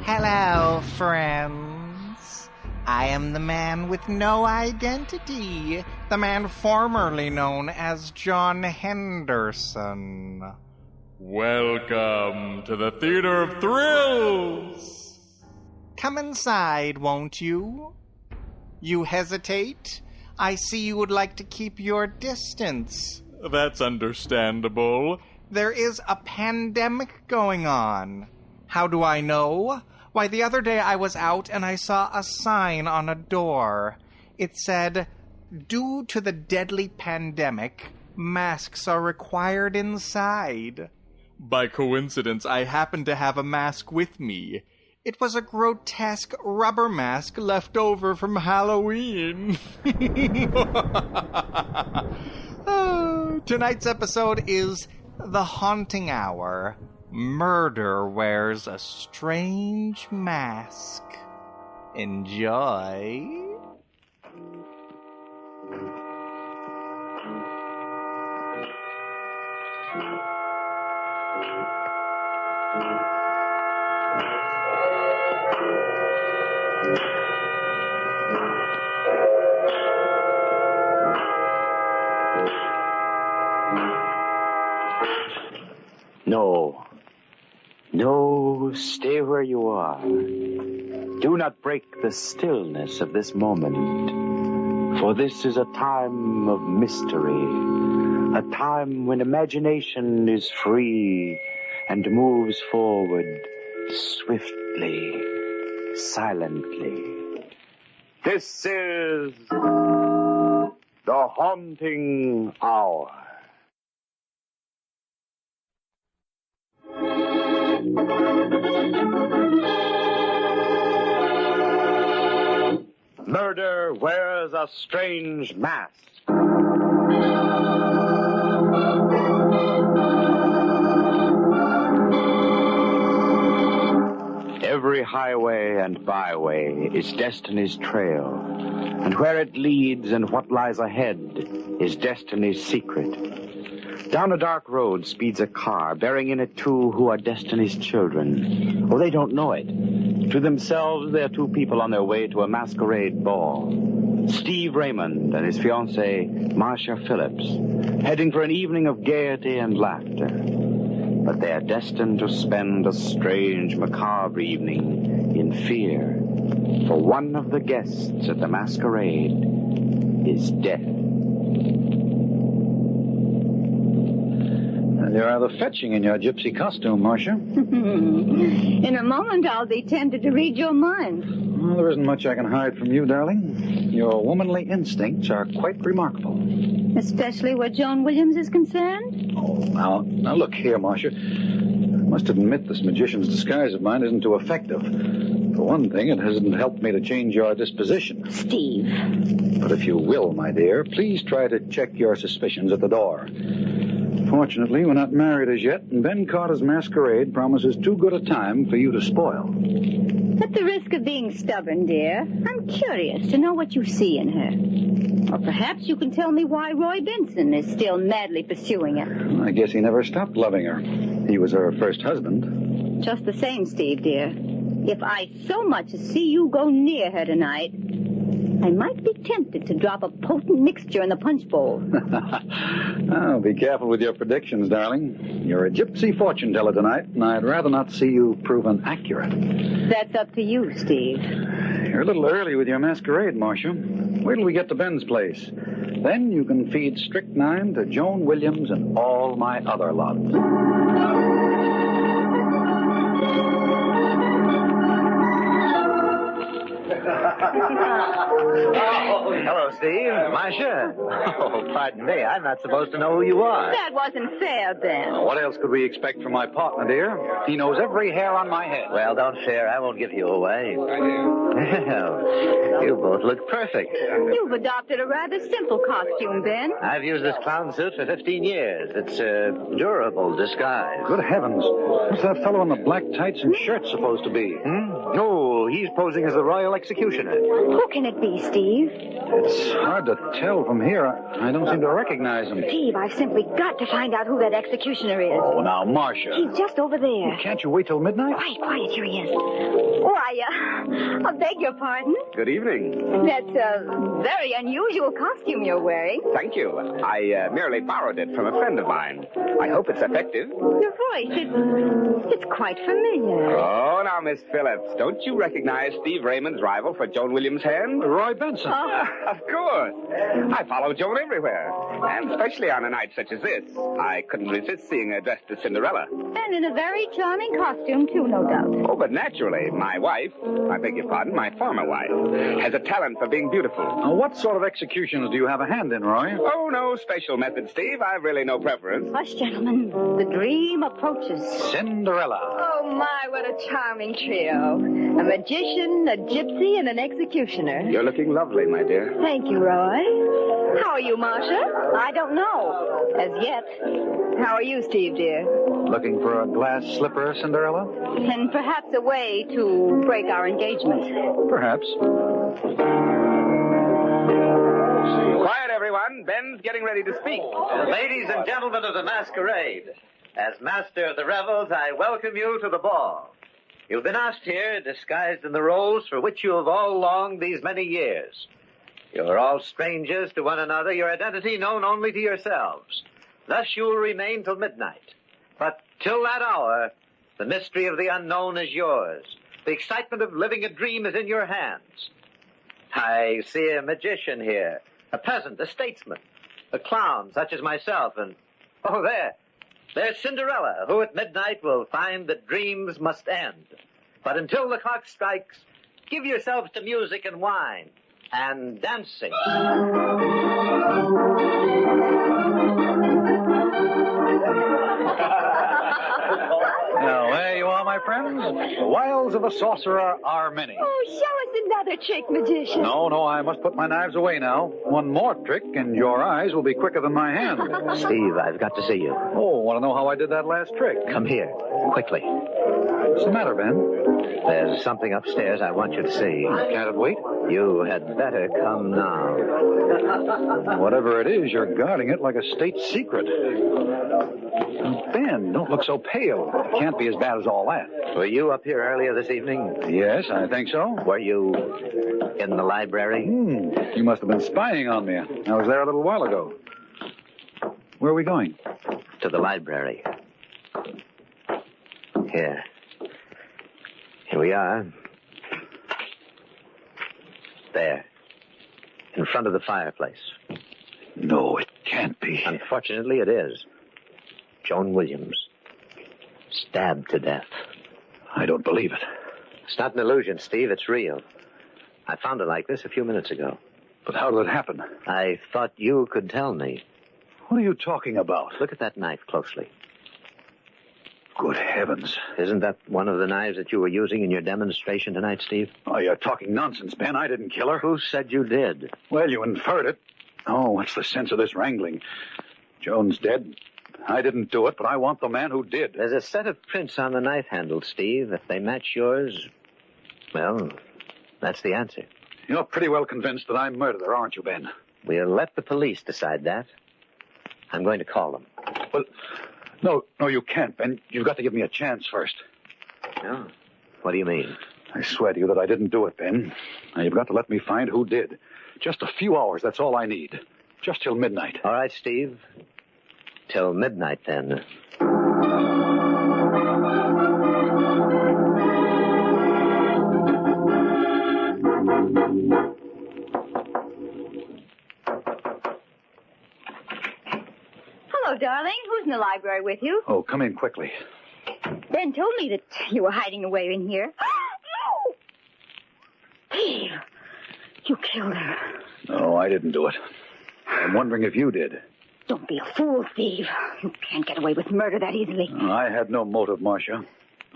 Hello, friends. I am the man with no identity, the man formerly known as John Henderson. Welcome to the Theater of Thrills! Come inside, won't you? You hesitate? I see you would like to keep your distance. That's understandable. There is a pandemic going on. How do I know? Why, the other day I was out and I saw a sign on a door. It said, "Due to the deadly pandemic, masks are required inside." By coincidence, I happen to have a mask with me. It was a grotesque rubber mask left over from Halloween. Tonight's episode is The Haunting Hour. Murder wears a strange mask. Enjoy. No, stay where you are. Do not break the stillness of this moment, for this is a time of mystery, a time when imagination is free and moves forward swiftly, silently. This is The Haunting Hour. Murder wears a strange mask. Every highway and byway is destiny's trail, and where it leads and what lies ahead is destiny's secret. Down a dark road speeds a car, bearing in it two who are destiny's children. Oh, they don't know it. To themselves, they're two people on their way to a masquerade ball. Steve Raymond and his fiancée, Marcia Phillips, heading for an evening of gaiety and laughter. But they are destined to spend a strange, macabre evening in fear. For one of the guests at the masquerade is death. You're rather fetching in your gypsy costume, Marcia. In a moment, I'll be tempted to read your mind. Well, there isn't much I can hide from you, darling. Your womanly instincts are quite remarkable. Especially where Joan Williams is concerned? Oh, now look here, Marcia. I must admit this magician's disguise of mine isn't too effective. For one thing, it hasn't helped me to change your disposition. Steve. But if you will, my dear, please try to check your suspicions at the door. Fortunately, we're not married as yet, and Ben Carter's masquerade promises too good a time for you to spoil. At the risk of being stubborn, dear, I'm curious to know what you see in her. Or perhaps you can tell me why Roy Benson is still madly pursuing her. I guess he never stopped loving her. He was her first husband. Just the same, Steve, dear. If I so much as see you go near her tonight, I might be tempted to drop a potent mixture in the punch bowl. Oh, be careful with your predictions, darling. You're a gypsy fortune teller tonight, and I'd rather not see you proven accurate. That's up to you, Steve. You're a little early with your masquerade, Marcia. Wait till we get to Ben's place. Then you can feed strychnine to Joan Williams and all my other lot. Hello, Steve. Marcia. Oh, pardon me. I'm not supposed to know who you are. That wasn't fair, Ben. What else could we expect from my partner, dear? He knows every hair on my head. Well, don't share. I won't give you away. Well, you both look perfect. You've adopted a rather simple costume, Ben. I've used this clown suit for 15 years. It's a durable disguise. Good heavens. What's that fellow in the black tights and shirt supposed to be? Oh, he's posing as the Royal Executioner. executioner. Who can it be, Steve? It's hard to tell from here. I don't seem to recognize him. Steve, I've simply got to find out who that executioner is. Oh, now, Marcia. He's just over there. Can't you wait till midnight? Quiet, here he is. Why, I beg your pardon. Good evening. That's a very unusual costume you're wearing. Thank you. I merely borrowed it from a friend of mine. I hope it's effective. Your voice, it's quite familiar. Oh, now, Miss Phillips, don't you recognize Steve Raymond's rival for Joan Williams' hand? Roy Benson. Of course. I follow Joan everywhere, and especially on a night such as this. I couldn't resist seeing her dressed as Cinderella. And in a very charming costume, too, no doubt. Oh, but naturally, my wife, I beg your pardon, my former wife, has a talent for being beautiful. Now, what sort of executions do you have a hand in, Roy? Oh, no special method, Steve. I've really no preference. Hush, gentlemen. The dream approaches. Cinderella. Oh, my, what a charming trio. A magician, a gypsy, and an executioner. You're looking lovely, my dear. Thank you, Roy. How are you, Marcia? I don't know. As yet. How are you, Steve, dear? Looking for a glass slipper, Cinderella? And perhaps a way to break our engagement. Perhaps. Quiet, everyone. Ben's getting ready to speak. Ladies and gentlemen of the masquerade, as master of the revels, I welcome you to the ball. You've been asked here, disguised in the roles for which you have all longed these many years. You're all strangers to one another, your identity known only to yourselves. Thus you will remain till midnight. But till that hour, the mystery of the unknown is yours. The excitement of living a dream is in your hands. I see a magician here, a peasant, a statesman, a clown such as myself, and, oh, there's Cinderella, who at midnight will find that dreams must end. But until the clock strikes, give yourselves to music and wine and dancing. Now, there you are, my friends. The wiles of the sorcerer are many. Oh, show us another trick, magician. No, I must put my knives away now. One more trick, and your eyes will be quicker than my hand. Steve, I've got to see you. Oh, want to know how I did that last trick? Come here, quickly. What's the matter, Ben? There's something upstairs I want you to see. Can't it wait? You had better come now. Whatever it is, you're guarding it like a state secret. Ben, don't look so pale. It can't be as bad as all that. Were you up here earlier this evening? Yes, I think so. Were you in the library? You must have been spying on me. I was there a little while ago. Where are we going? To the library. Here. Here we are. There. In front of the fireplace. No, it can't be. Unfortunately, it is. Joan Williams. Stabbed to death. I don't believe it. It's not an illusion, Steve. It's real. I found her like this a few minutes ago. But how did it happen? I thought you could tell me. What are you talking about? Look at that knife closely. Good heavens. Isn't that one of the knives that you were using in your demonstration tonight, Steve? Oh, you're talking nonsense, Ben. I didn't kill her. Who said you did? Well, you inferred it. Oh, what's the sense of this wrangling? Joan's dead. I didn't do it, but I want the man who did. There's a set of prints on the knife handle, Steve. If they match yours, well, that's the answer. You're pretty well convinced that I murdered her, aren't you, Ben? We'll let the police decide that. I'm going to call them. Well, no, you can't, Ben. You've got to give me a chance first. No? What do you mean? I swear to you that I didn't do it, Ben. Now, you've got to let me find who did. Just a few hours, that's all I need. Just till midnight. All right, Steve. Till midnight, then. Hello, darling. Who's in the library with you? Oh, come in quickly. Ben told me that you were hiding away in here. Steve, you killed her. No, I didn't do it. I'm wondering if you did. Don't be a fool, Steve. You can't get away with murder that easily. I had no motive, Marcia.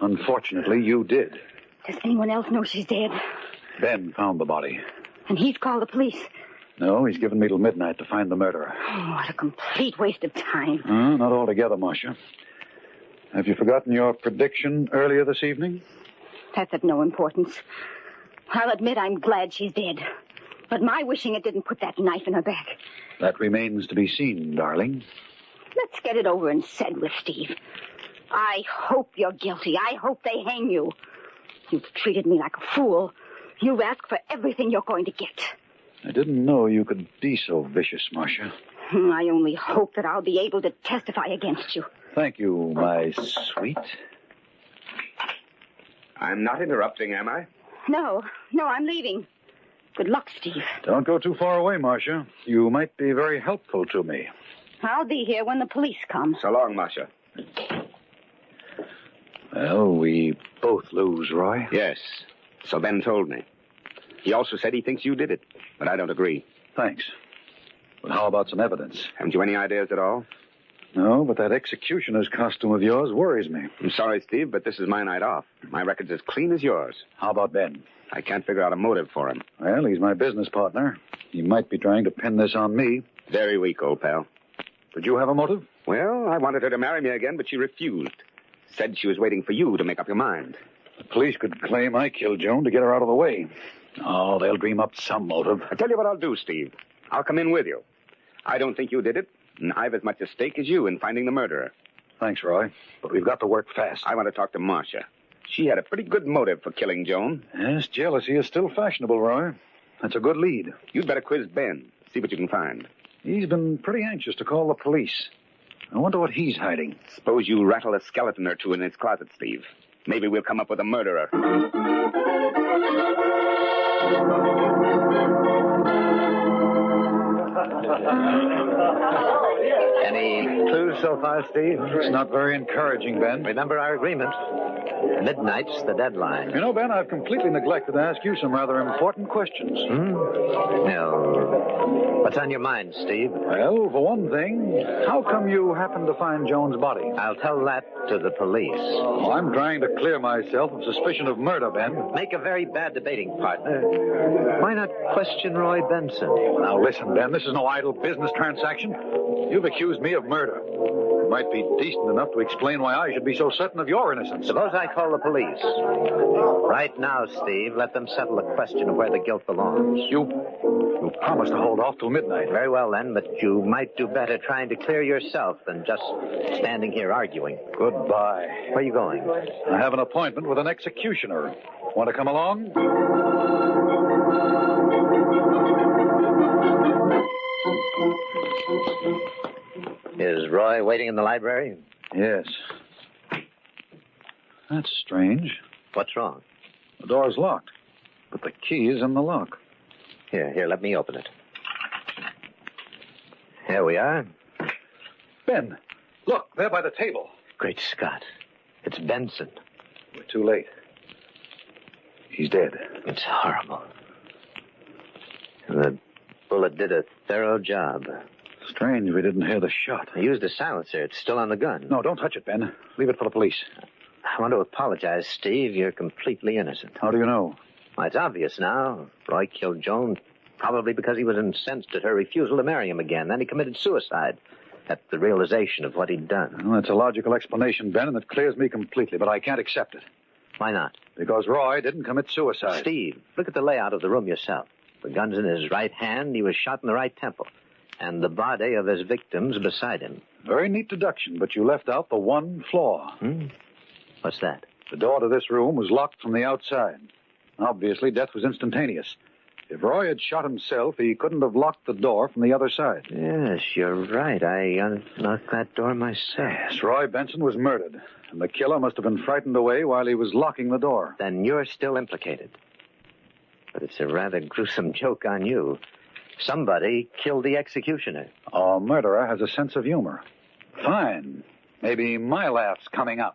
Unfortunately, you did. Does anyone else know she's dead? Ben found the body. And he's called the police. No, he's given me till midnight to find the murderer. Oh, what a complete waste of time. Not altogether, Marcia. Have you forgotten your prediction earlier this evening? That's of no importance. I'll admit I'm glad she's dead. But my wishing it didn't put that knife in her back. That remains to be seen, darling. Let's get it over and said with, Steve. I hope you're guilty. I hope they hang you. You've treated me like a fool. You've asked for everything you're going to get. I didn't know you could be so vicious, Marcia. I only hope that I'll be able to testify against you. Thank you, my sweet. I'm not interrupting, am I? No, I'm leaving. Good luck, Steve. Don't go too far away, Marcia. You might be very helpful to me. I'll be here when the police come. So long, Marcia. Well, we both lose, Roy. Yes, so Ben told me. He also said he thinks you did it, but I don't agree. Thanks. But how about some evidence? Haven't you any ideas at all? No, but that executioner's costume of yours worries me. I'm sorry, Steve, but this is my night off. My record's as clean as yours. How about Ben? I can't figure out a motive for him. Well, he's my business partner. He might be trying to pin this on me. Very weak, old pal. Did you have a motive? Well, I wanted her to marry me again, but she refused. Said she was waiting for you to make up your mind. The police could claim I killed Joan to get her out of the way. Oh, they'll dream up some motive. I tell you what I'll do, Steve. I'll come in with you. I don't think you did it, and I've as much a stake as you in finding the murderer. Thanks, Roy. But we've got to work fast. I want to talk to Marcia. She had a pretty good motive for killing Joan. Yes, jealousy is still fashionable, Roy. That's a good lead. You'd better quiz Ben. See what you can find. He's been pretty anxious to call the police. I wonder what he's hiding. Suppose you rattle a skeleton or two in his closet, Steve. Maybe we'll come up with a murderer. Any clues so far, Steve? It's not very encouraging, Ben. Remember our agreement. Midnight's the deadline. You know, Ben, I've completely neglected to ask you some rather important questions. No. What's on your mind, Steve? Well, for one thing, how come you happened to find Joan's body? I'll tell that to the police. Oh, I'm trying to clear myself of suspicion of murder, Ben. Make a very bad debating partner. Why not question Roy Benson? Now, listen, Ben, this is no idle business transaction. You've accused me of murder. You might be decent enough to explain why I should be so certain of your innocence. Suppose I call the police. Right now, Steve, let them settle the question of where the guilt belongs. You promised to hold off till midnight. Very well, then, but you might do better trying to clear yourself than just standing here arguing. Goodbye. Where are you going? I have an appointment with an executioner. Want to come along? Is Roy waiting in the library? Yes. That's strange. What's wrong? The door's locked, but the key is in the lock. Here, let me open it. Here we are. Ben, look, there by the table. Great Scott. It's Benson. We're too late. He's dead. It's horrible. The bullet did a thorough job. Strange we didn't hear the shot. I used a silencer. It's still on the gun. No, don't touch it, Ben. Leave it for the police. I want to apologize, Steve. You're completely innocent. How do you know? Well, it's obvious now. Roy killed Joan probably because he was incensed at her refusal to marry him again. Then he committed suicide at the realization of what he'd done. Well, that's a logical explanation, Ben, and it clears me completely, but I can't accept it. Why not? Because Roy didn't commit suicide. Steve, look at the layout of the room yourself. The gun's in his right hand. He was shot in the right temple. And the body of his victims beside him. Very neat deduction, but you left out the one flaw. What's that? The door to this room was locked from the outside. Obviously, death was instantaneous. If Roy had shot himself, he couldn't have locked the door from the other side. Yes, you're right. I unlocked that door myself. Yes, Roy Benson was murdered, and the killer must have been frightened away while he was locking the door. Then you're still implicated. But it's a rather gruesome joke on you. Somebody killed the executioner. A murderer has a sense of humor. Fine. Maybe my laugh's coming up.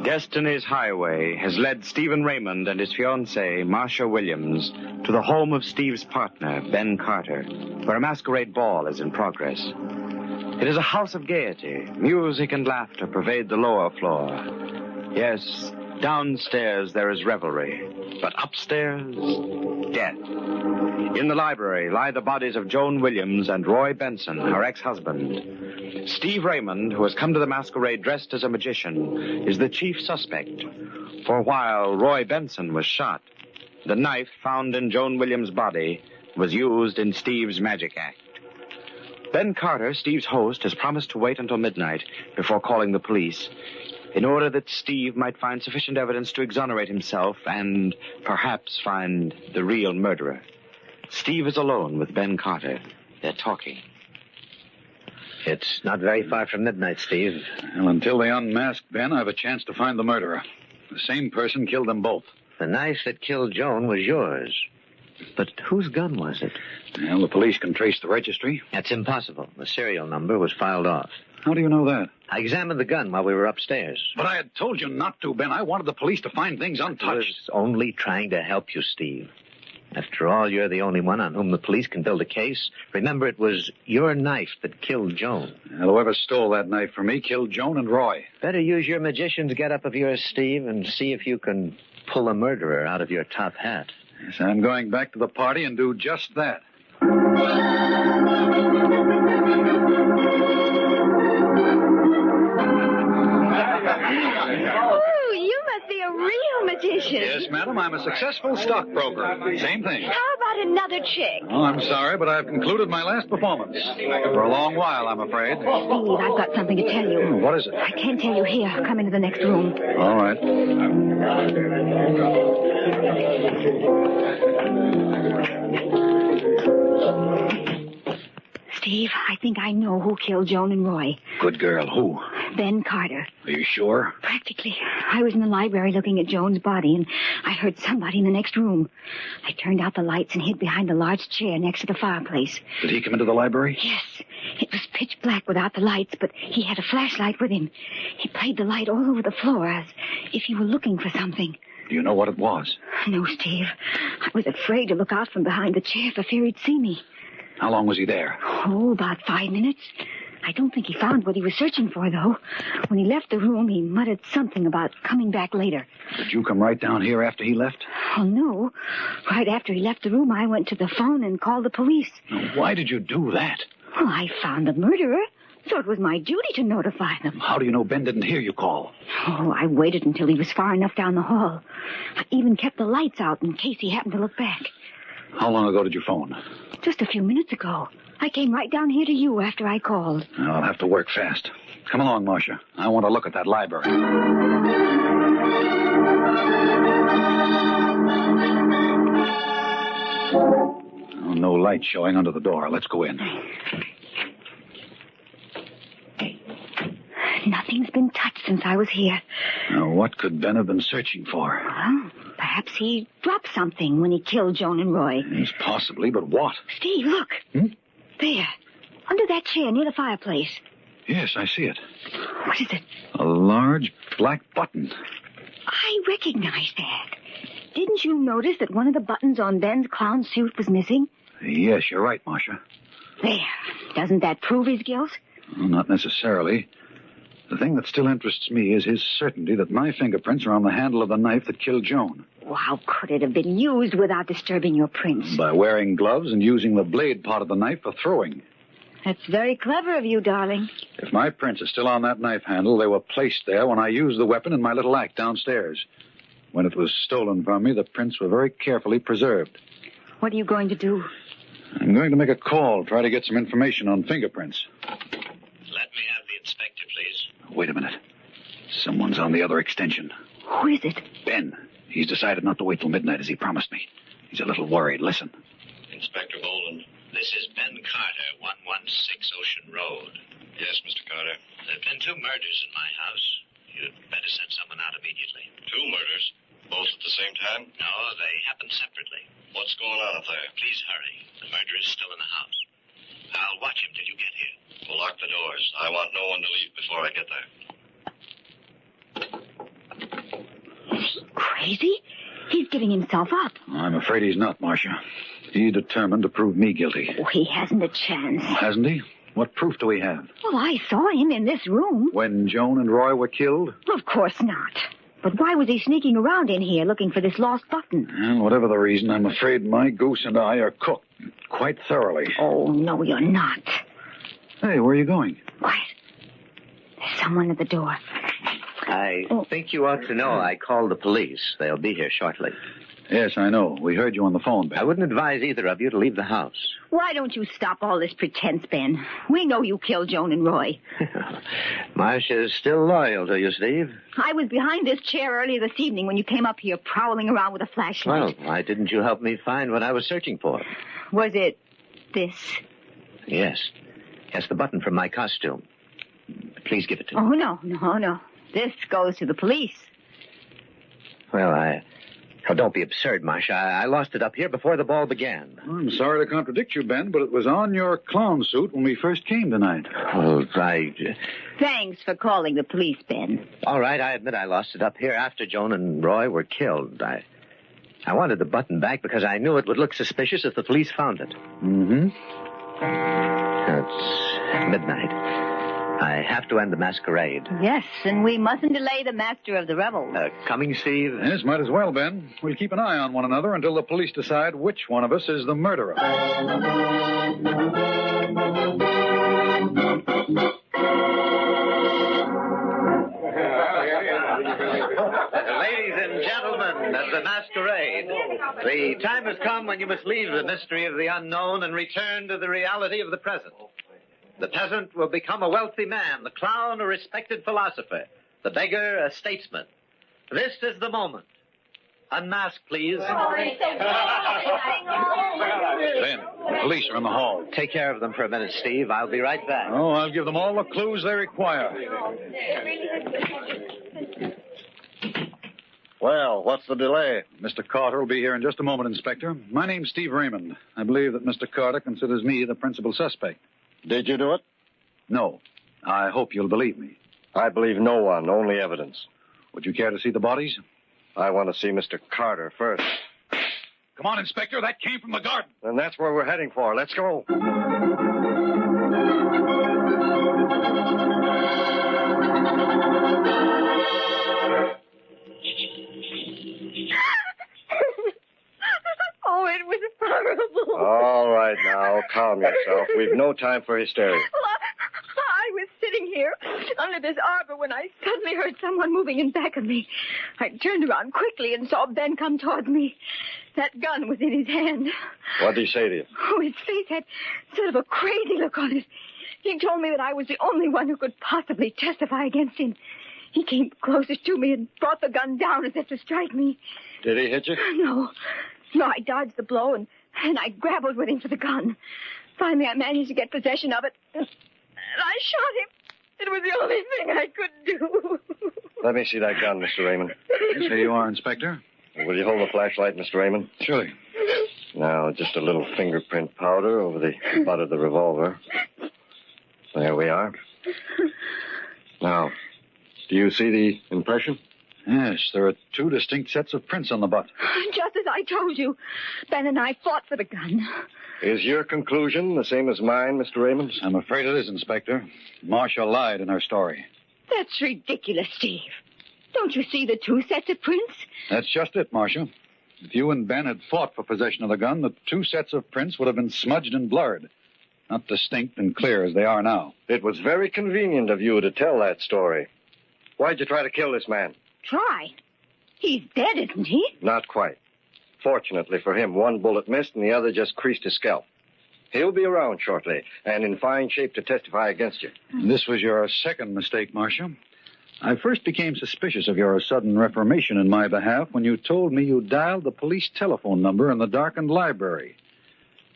Destiny's Highway has led Stephen Raymond and his fiancée, Marcia Williams, to the home of Steve's partner, Ben Carter, where a masquerade ball is in progress. It is a house of gaiety. Music and laughter pervade the lower floor. Yes, Downstairs there is revelry, but upstairs, death. In the library lie the bodies of Joan Williams and Roy Benson, her ex-husband. Steve Raymond, who has come to the masquerade dressed as a magician, is the chief suspect. For while Roy Benson was shot, the knife found in Joan Williams' body was used in Steve's magic act. Ben Carter, Steve's host, has promised to wait until midnight before calling the police in order that Steve might find sufficient evidence to exonerate himself and perhaps find the real murderer. Steve is alone with Ben Carter. They're talking. It's not very far from midnight, Steve. Well, until they unmask Ben, I have a chance to find the murderer. The same person killed them both. The knife that killed Joan was yours. But whose gun was it? Well, the police can trace the registry. That's impossible. The serial number was filed off. How do you know that? I examined the gun while we were upstairs. But I had told you not to, Ben. I wanted the police to find things I untouched. was only trying to help you, Steve. After all, you're the only one on whom the police can build a case. Remember, it was your knife that killed Joan. Well, whoever stole that knife from me killed Joan and Roy. Better use your magician's get-up of yours, Steve, and see if you can pull a murderer out of your top hat. Yes, I'm going back to the party and do just that. Oh, you must be a real magician. Yes, madam, I'm a successful stockbroker. Same thing. How about another trick? Oh, I'm sorry, but I've concluded my last performance. For a long while, I'm afraid. Steve, I've got something to tell you. What is it? I can't tell you here. Come into the next room. All right. Steve, I think I know who killed Joan and Roy. Good girl. Who? Ben Carter. Are you sure? Practically. I was in the library looking at Joan's body, and I heard somebody in the next room. I turned out the lights and hid behind the large chair next to the fireplace. Did he come into the library? Yes. It was pitch black without the lights, but he had a flashlight with him. He played the light all over the floor as if he were looking for something. Do you know what it was? No, Steve. I was afraid to look out from behind the chair for fear he'd see me. How long was he there? Oh, about 5 minutes. I don't think he found what he was searching for, though. When he left the room, he muttered something about coming back later. Did you come right down here after he left? Oh, no. Right after he left the room, I went to the phone and called the police. Now, why did you do that? Well, I found the murderer, so it was my duty to notify them. How do you know Ben didn't hear you call? Oh, I waited until he was far enough down the hall. I even kept the lights out in case he happened to look back. How long ago did you phone? Just a few minutes ago. I came right down here to you after I called. I'll have to work fast. Come along, Marcia. I want to look at that library. Oh, no light showing under the door. Let's go in. Nothing's been touched since I was here. Now, what could Ben have been searching for? Well, perhaps he dropped something when he killed Joan and Roy. Yes, possibly, but what? Steve, look. There. Under that chair near the fireplace. Yes, I see it. What is it? A large black button. I recognize that. Didn't you notice that one of the buttons on Ben's clown suit was missing? Yes, you're right, Marcia. There. Doesn't that prove his guilt? Well, not necessarily. The thing that still interests me is his certainty that my fingerprints are on the handle of the knife that killed Joan. Well, how could it have been used without disturbing your prints? By wearing gloves and using the blade part of the knife for throwing. That's very clever of you, darling. If my prints are still on that knife handle, they were placed there when I used the weapon in my little act downstairs. When it was stolen from me, the prints were very carefully preserved. What are you going to do? I'm going to make a call, try to get some information on fingerprints. Let me have the inspector, please. Wait a minute. Someone's on the other extension. Who is it? Ben. He's decided not to wait till midnight as he promised me. He's a little worried. Listen. Inspector Boland, this is Ben Carter, 116 Ocean Road. Yes, Mr. Carter. There have been 2 murders in my house. You'd better send someone out immediately. 2 murders? Both at the same time? No, they happened separately. What's going on up there? Please hurry. The murderer is still in the house. I'll watch him till you get here. We'll lock the doors. I want no one to leave before I get there. Is he crazy? He's giving himself up. I'm afraid he's not, Marcia. He's determined to prove me guilty. Oh, he hasn't a chance. Hasn't he? What proof do we have? Well, I saw him in this room. When Joan and Roy were killed? Of course not. But why was he sneaking around in here looking for this lost button? Well, whatever the reason, I'm afraid my goose and I are cooked quite thoroughly. Oh, no, you're not. Hey, where are you going? Quiet. There's someone at the door. I think you ought to know I called the police. They'll be here shortly. Yes, I know. We heard you on the phone, Ben. I wouldn't advise either of you to leave the house. Why don't you stop all this pretense, Ben? We know you killed Joan and Roy. Marcia's still loyal to you, Steve. I was behind this chair earlier this evening when you came up here prowling around with a flashlight. Well, why didn't you help me find what I was searching for? Was it this? Yes. Yes, the button from my costume. Please give it to me. Oh, no. This goes to the police. Well, Oh, don't be absurd, Marcia. I lost it up here before the ball began. I'm sorry to contradict you, Ben, but it was on your clown suit when we first came tonight. Oh, right. Thanks for calling the police, Ben. All right, I admit I lost it up here after Joan and Roy were killed. I wanted the button back because I knew it would look suspicious if the police found it. Mm-hmm. It's midnight. I have to end the masquerade. Yes, and we mustn't delay the master of the revels. Coming, Steve? Yes, might as well, Ben. We'll keep an eye on one another until the police decide which one of us is the murderer. Ladies and gentlemen of the masquerade, the time has come when you must leave the mystery of the unknown and return to the reality of the present. The peasant will become a wealthy man, the clown a respected philosopher, the beggar a statesman. This is the moment. Unmask, please. Ben, the police are in the hall. Take care of them for a minute, Steve. I'll be right back. Oh, I'll give them all the clues they require. Well, what's the delay? Mr. Carter will be here in just a moment, Inspector. My name's Steve Raymond. I believe that Mr. Carter considers me the principal suspect. Did you do it? No. I hope you'll believe me. I believe no one, only evidence. Would you care to see the bodies? I want to see Mr. Carter first. Come on, Inspector. That came from the garden. And that's where we're heading for. Let's go. Oh, it was horrible. All right, now, calm yourself. We've no time for hysteria. Well, I was sitting here under this arbor when I suddenly heard someone moving in back of me. I turned around quickly and saw Ben come towards me. That gun was in his hand. What did he say to you? Oh, his face had sort of a crazy look on it. He told me that I was the only one who could possibly testify against him. He came closest to me and brought the gun down as if to strike me. Did he hit you? No, I dodged the blow and I grappled with him for the gun. Finally, I managed to get possession of it, and I shot him. It was the only thing I could do. Let me see that gun, Mr. Raymond. Here you are, Inspector. Will you hold the flashlight, Mr. Raymond? Surely. Now, just a little fingerprint powder over the butt of the revolver. There we are. Now, do you see the impression? Yes, there are two distinct sets of prints on the butt. Just as I told you, Ben and I fought for the gun. Is your conclusion the same as mine, Mr. Raymond? I'm afraid it is, Inspector. Marcia lied in her story. That's ridiculous, Steve. Don't you see the two sets of prints? That's just it, Marcia. If you and Ben had fought for possession of the gun, the two sets of prints would have been smudged and blurred. Not distinct and clear as they are now. It was very convenient of you to tell that story. Why'd you try to kill this man? Try? He's dead, isn't he? Not quite. Fortunately for him, one bullet missed and the other just creased his scalp. He'll be around shortly and in fine shape to testify against you. This was your second mistake, Marcia. I first became suspicious of your sudden reformation in my behalf when you told me you dialed the police telephone number in the darkened library.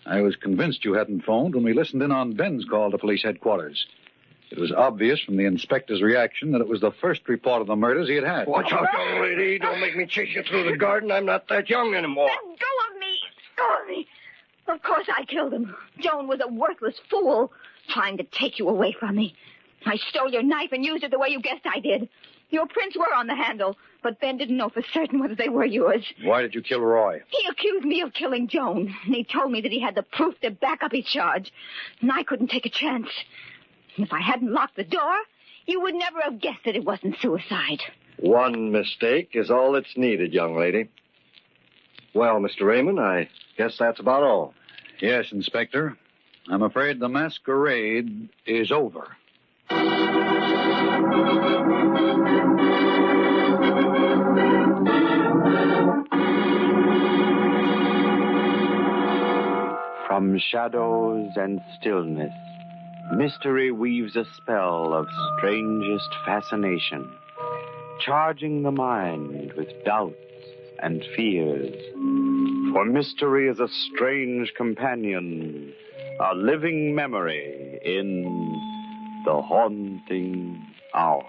I was convinced you hadn't phoned when we listened in on Ben's call to police headquarters. It was obvious from the inspector's reaction that it was the first report of the murders he had had. Watch out, young lady. Don't make me chase you through the garden. I'm not that young anymore. Let go of me. Let go of me. Of course I killed him. Joan was a worthless fool trying to take you away from me. I stole your knife and used it the way you guessed I did. Your prints were on the handle, but Ben didn't know for certain whether they were yours. Why did you kill Roy? He accused me of killing Joan, and he told me that he had the proof to back up his charge, and I couldn't take a chance. If I hadn't locked the door, you would never have guessed that it wasn't suicide. One mistake is all that's needed, young lady. Well, Mr. Raymond, I guess that's about all. Yes, Inspector. I'm afraid the masquerade is over. From shadows and stillness, mystery weaves a spell of strangest fascination, charging the mind with doubts and fears. For mystery is a strange companion, a living memory in the haunting hour.